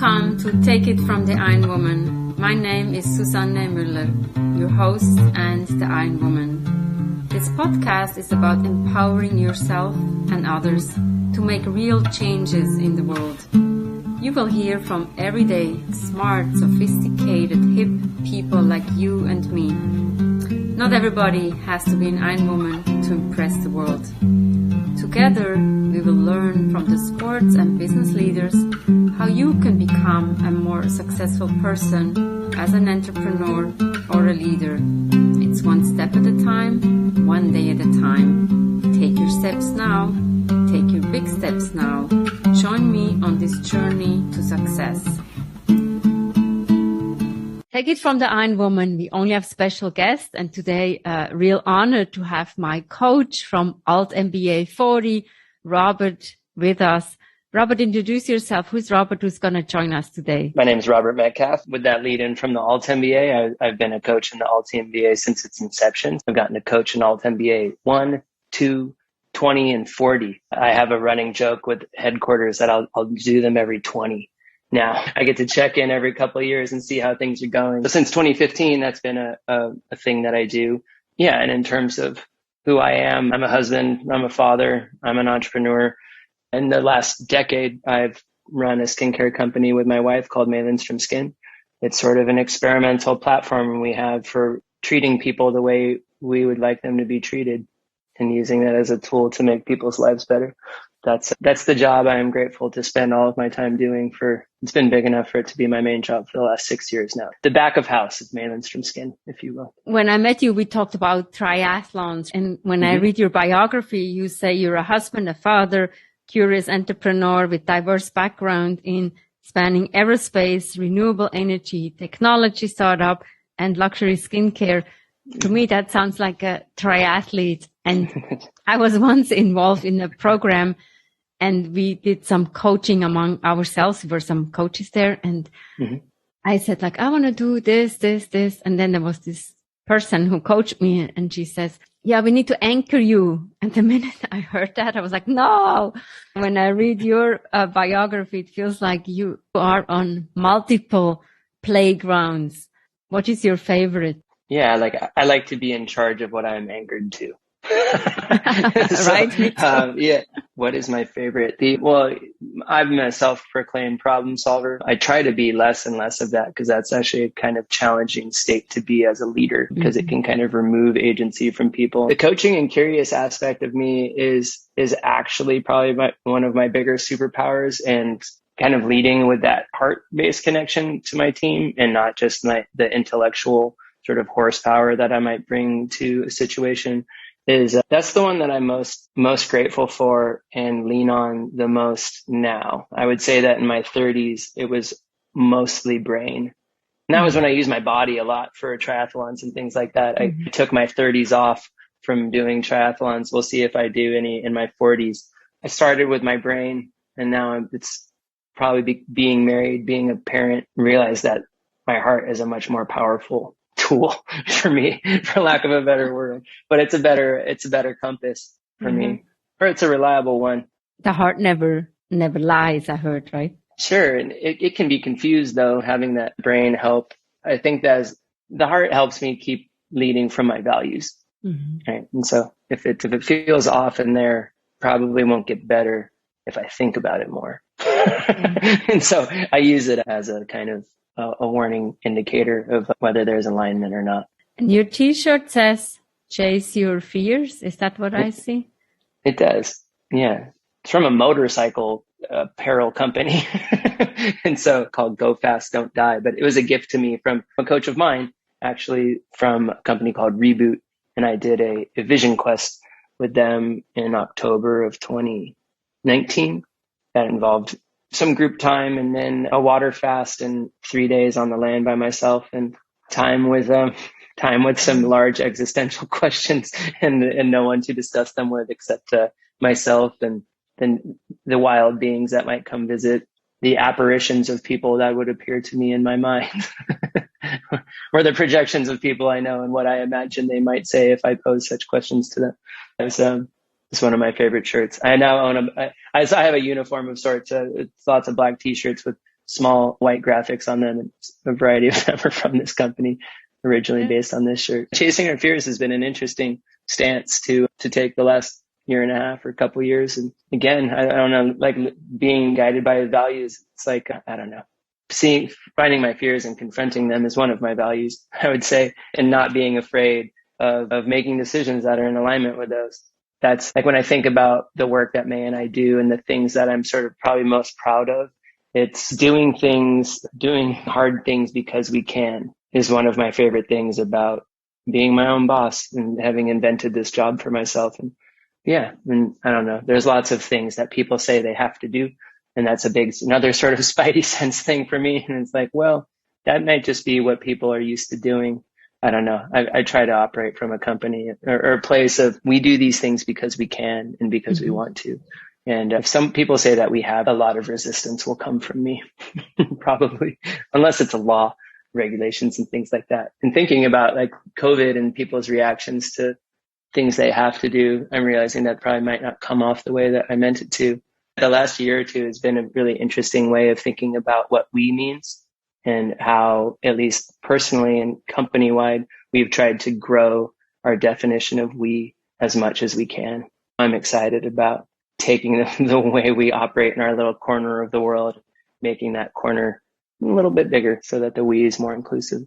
Welcome to Take It from the Ironwoman. My name is Susanne Müller, your host and the Ironwoman. This podcast is about empowering yourself and others to make real changes in the world. You will hear from everyday, smart, sophisticated, hip people like you and me. Not everybody has to be an Ironwoman to impress the world. Together, we will learn from the sports and business leaders how you can become a more successful person as an entrepreneur or a leader. It's one step at a time, one day at a time. Take your steps now. Take your big steps now. Join me on this journey to success. Take it from the Ironwoman. We only have special guests, and today a real honor to have my coach from Alt MBA 40, Robert, with us. Robert, introduce yourself. Who's Robert who's going to join us today? My name is Robert Metcalf. With that lead in from the Alt MBA, I've been a coach in the Alt MBA since its inception. I've gotten to coach in Alt MBA 1, 2, 20, and 40. I have a running joke with headquarters that I'll do them every 20. Now I get to check in every couple of years and see how things are going. So since 2015, that's been a thing that I do. Yeah. And in terms of who I am, I'm a husband, I'm a father, I'm an entrepreneur. In the last decade, I've run a skincare company with my wife called Lindstrom Skin. It's sort of an experimental platform we have for treating people the way we would like them to be treated and using that as a tool to make people's lives better. That's the job I am grateful to spend all of my time doing it's been big enough for it to be my main job for the last 6 years now. The back of house is Lindstrom Skin, if you will. When I met you, we talked about triathlons. And when I read your biography, you say you're a husband, a father, curious entrepreneur with diverse background in spanning aerospace, renewable energy, technology startup, and luxury skincare. To me, that sounds like a triathlete. And I was once involved in a program and we did some coaching among ourselves. We were some coaches there. And I said, I want to do this. And then there was this person who coached me and she says, yeah, we need to anchor you. And the minute I heard that, I was like, no. When I read your biography, it feels like you are on multiple playgrounds. What is your favorite? Yeah, I like to be in charge of what I'm anchored to. Right. Yeah. What is my favorite? I'm a self-proclaimed problem solver. I try to be less and less of that because that's actually a kind of challenging state to be as a leader because it can kind of remove agency from people. The coaching and curious aspect of me is actually probably one of my bigger superpowers and kind of leading with that heart-based connection to my team and not just the intellectual sort of horsepower that I might bring to a situation. That's the one that I'm most grateful for and lean on the most now. I would say that in my 30s, it was mostly brain. And that was when I used my body a lot for triathlons and things like that. I took my 30s off from doing triathlons. We'll see if I do any in my 40s. I started with my brain and now it's probably being married, being a parent, realize that my heart is a much more powerful tool for me, for lack of a better word, but it's a better compass for me, or it's a reliable one. The heart never lies, I heard, right? Sure. And it can be confused though, having that brain help. I think that the heart helps me keep leading from my values. Right. And so if it feels off in there, probably won't get better if I think about it more. And so I use it as a kind of a warning indicator of whether there's alignment or not. And your t-shirt says, chase your fears. Is that what I see? It does. Yeah. It's from a motorcycle apparel company. And so called Go Fast, Don't Die. But it was a gift to me from a coach of mine, actually from a company called Reboot. And I did a vision quest with them in October of 2019 that involved some group time and then a water fast and 3 days on the land by myself and time with some large existential questions and no one to discuss them with except myself and then the wild beings that might come visit, the apparitions of people that would appear to me in my mind or the projections of people I know and what I imagine they might say if I pose such questions to them. It's one of my favorite shirts. I now own I have a uniform of sorts. It's lots of black t-shirts with small white graphics on them. And a variety of them are from this company, originally based on this shirt. Chasing our fears has been an interesting stance to take the last year and a half or a couple of years. And again, I don't know, like being guided by values. It's like, I don't know, finding my fears and confronting them is one of my values, I would say, and not being afraid of making decisions that are in alignment with those. That's like when I think about the work that May and I do and the things that I'm sort of probably most proud of, it's doing hard things because we can is one of my favorite things about being my own boss and having invented this job for myself. And yeah, and I don't know, there's lots of things that people say they have to do. And that's another sort of spidey sense thing for me. And it's like, well, that might just be what people are used to doing. I don't know. I try to operate from a company or a place of we do these things because we can and because we want to. And if some people say that we have, a lot of resistance will come from me, probably, unless it's a law, regulations and things like that. And thinking about like COVID and people's reactions to things they have to do, I'm realizing that probably might not come off the way that I meant it to. The last year or two has been a really interesting way of thinking about what we means and how, at least personally and company-wide, we've tried to grow our definition of we as much as we can. I'm excited about taking the way we operate in our little corner of the world, making that corner a little bit bigger so that the we is more inclusive.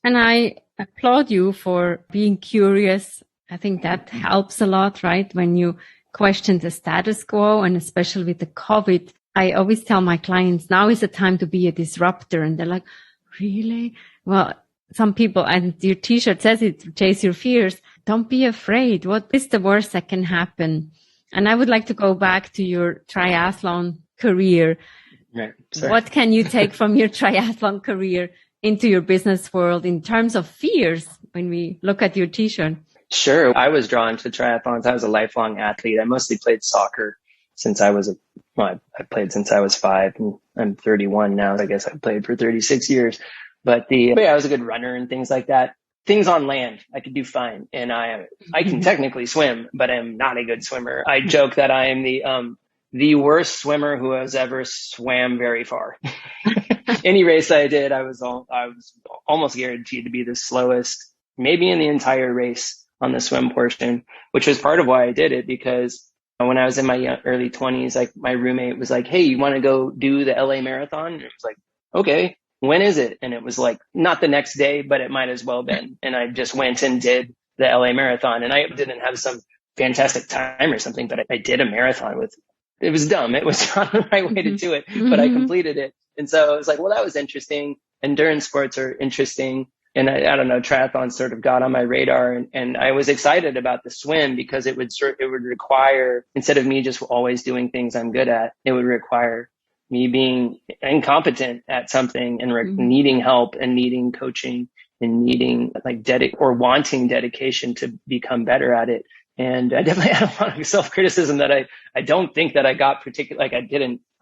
And I applaud you for being curious. I think that helps a lot, right? When you question the status quo, and especially with the COVID, I always tell my clients, now is the time to be a disruptor. And they're like, really? Well, some people, and your t-shirt says it, chase your fears. Don't be afraid. What is the worst that can happen? And I would like to go back to your triathlon career. Right. What can you take from your triathlon career into your business world in terms of fears when we look at your t-shirt? Sure. I was drawn to triathlons. I was a lifelong athlete. I mostly played soccer since I played since I was 5, and I'm 31 now. I guess I played for 36 years, but I was a good runner and things like that. Things on land, I could do fine. And I can technically swim, but I'm not a good swimmer. I joke that I am the worst swimmer who has ever swam very far. Any race I did, I was almost guaranteed to be the slowest, maybe in the entire race on the swim portion, which was part of why I did it, because when I was in my early 20s, like my roommate was like, hey, you want to go do the LA marathon? And it was like, okay, when is it? And it was like, not the next day, but it might as well been. And I just went and did the LA marathon, and I didn't have some fantastic time or something, but I did a marathon it was dumb. It was not the right way to do it, but I completed it. And so I was like, well, that was interesting. Endurance sports are interesting. And I don't know, triathlon sort of got on my radar, and I was excited about the swim because it would require, instead of me just always doing things I'm good at, it would require me being incompetent at something and needing help and needing coaching and needing wanting dedication to become better at it. And I definitely had a lot of self-criticism that I don't think that I got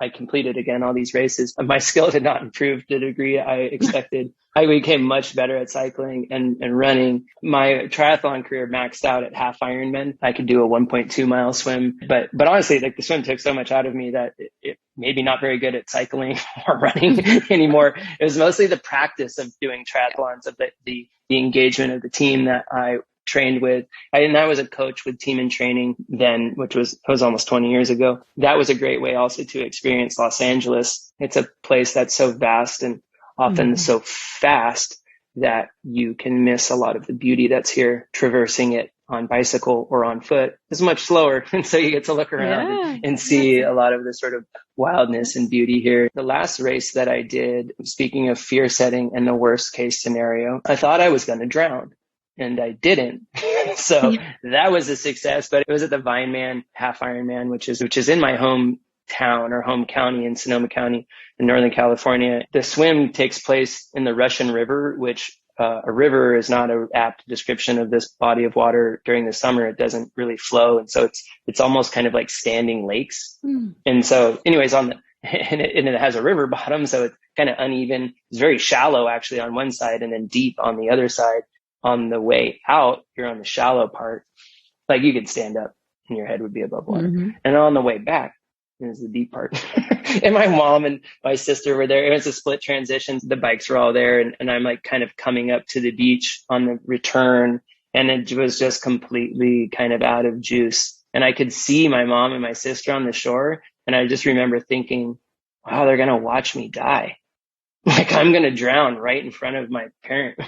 I completed again all these races. My skill did not improve to the degree I expected. I became much better at cycling and running. My triathlon career maxed out at half Ironman. I could do a 1.2 mile swim, but honestly, like the swim took so much out of me that it made me not very good at cycling or running anymore. It was mostly the practice of doing triathlons, of the engagement of the team that I trained with. I was a coach with Team in Training then, which was almost 20 years ago. That was a great way also to experience Los Angeles. It's a place that's so vast and often so fast that you can miss a lot of the beauty that's here. Traversing it on bicycle or on foot is much slower. And so you get to look around and see a lot of the sort of wildness and beauty here. The last race that I did, speaking of fear setting and the worst case scenario, I thought I was going to drown. And I didn't. So that was a success, but it was at the Vineman half Ironman, which is in my hometown or home county in Sonoma County in Northern California. The swim takes place in the Russian River, which a river is not an apt description of this body of water. During the summer, it doesn't really flow. And so it's almost kind of like standing lakes. And so anyways, and it has a river bottom. So it's kind of uneven. It's very shallow actually on one side and then deep on the other side. On the way out, you're on the shallow part. Like you could stand up and your head would be above water. And on the way back, is the deep part. And my mom and my sister were there. It was a split transition. The bikes were all there. And I'm like kind of coming up to the beach on the return. And it was just completely kind of out of juice. And I could see my mom and my sister on the shore. And I just remember thinking, wow, they're going to watch me die. Like I'm going to drown right in front of my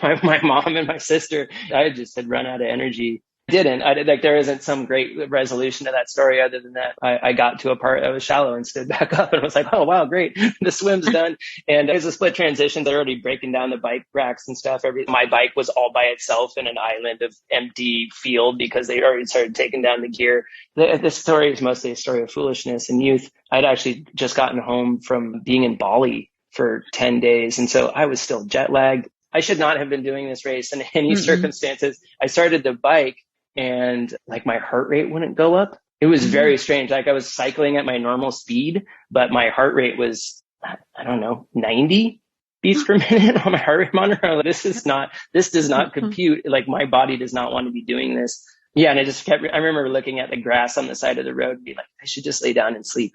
my mom and my sister. I just had run out of energy. There isn't some great resolution to that story other than that I got to a part that was shallow and stood back up and was like, oh, wow, great. The swim's done. And it was a split transition. They're already breaking down the bike racks and stuff. My bike was all by itself in an island of empty field because they already started taking down the gear. This story is mostly a story of foolishness and youth. I'd actually just gotten home from being in Bali for 10 days. And so I was still jet lagged. I should not have been doing this race in any circumstances. I started the bike and like my heart rate wouldn't go up. It was very strange. Like I was cycling at my normal speed, but my heart rate was, I don't know, 90 beats per minute on my heart rate monitor. This does not compute. Like my body does not want to be doing this. Yeah. And I remember looking at the grass on the side of the road and be like, I should just lay down and sleep.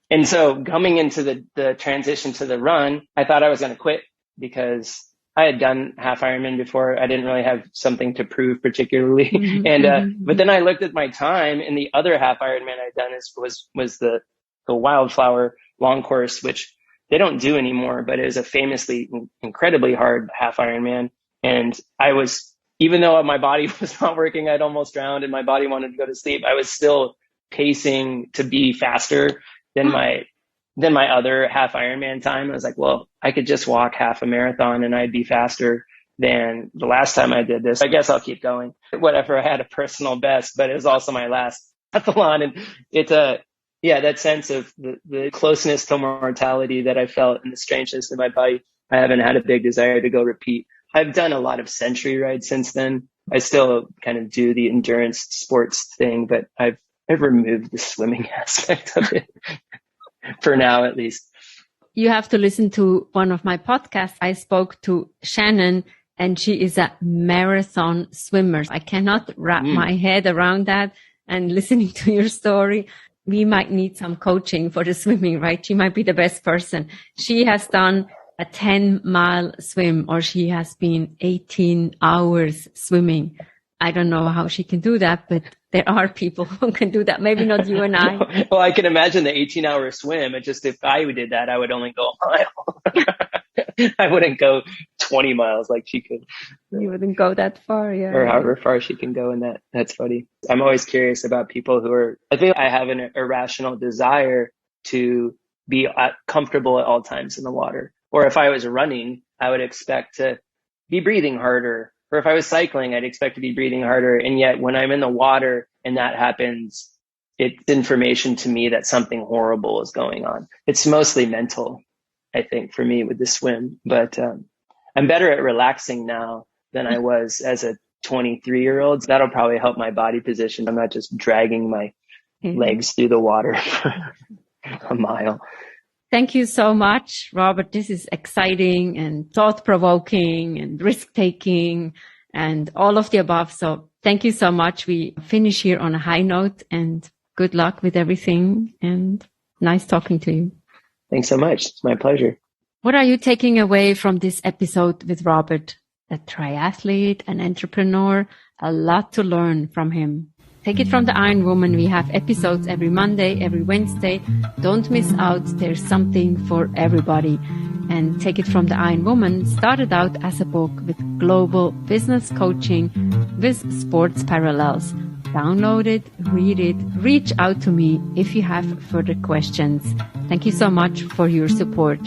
And so coming into the transition to the run, I thought I was going to quit because I had done half Ironman before. I didn't really have something to prove particularly. But then I looked at my time, and the other half Ironman I'd done was the Wildflower long course, which they don't do anymore, but it was a famously incredibly hard half Ironman. And even though my body was not working, I'd almost drowned and my body wanted to go to sleep. I was still pacing to be faster than my other half Ironman time. I was like, well, I could just walk half a marathon and I'd be faster than the last time I did this. I guess I'll keep going. Whatever, I had a personal best, but it was also my last triathlon. And it's that sense of the closeness to mortality that I felt and the strangeness of my body. I haven't had a big desire to go repeat. I've done a lot of century rides since then. I still kind of do the endurance sports thing, but I've removed the swimming aspect of it. For now, at least. You have to listen to one of my podcasts. I spoke to Shannon, and she is a marathon swimmer. I cannot wrap my head around that. And listening to your story, we might need some coaching for the swimming, right? She might be the best person. She has done a 10-mile swim, or she has been 18 hours swimming. I don't know how she can do that, but there are people who can do that. Maybe not you and I. Well, I can imagine the 18-hour swim. It's just if I did that, I would only go a mile. I wouldn't go 20 miles like she could. You wouldn't go that far, yeah. Or however far she can go in that. That's funny. I'm always curious about people I think I have an irrational desire to be comfortable at all times in the water. Or if I was running, I would expect to be breathing harder. Or if I was cycling, I'd expect to be breathing harder. And yet when I'm in the water and that happens, it's information to me that something horrible is going on. It's mostly mental, I think, for me with the swim. But I'm better at relaxing now than I was as a 23-year-old. That'll probably help my body position. I'm not just dragging my legs through the water for a mile. Thank you so much, Robert. This is exciting and thought-provoking and risk-taking and all of the above. So thank you so much. We finish here on a high note, and good luck with everything, and nice talking to you. Thanks so much. It's my pleasure. What are you taking away from this episode with Robert? A triathlete, an entrepreneur, a lot to learn from him. Take it from the Ironwoman. We have episodes every Monday, every Wednesday. Don't miss out. There's something for everybody. And Take It from the Ironwoman started out as a book with global business coaching with sports parallels. Download it, read it, reach out to me if you have further questions. Thank you so much for your support.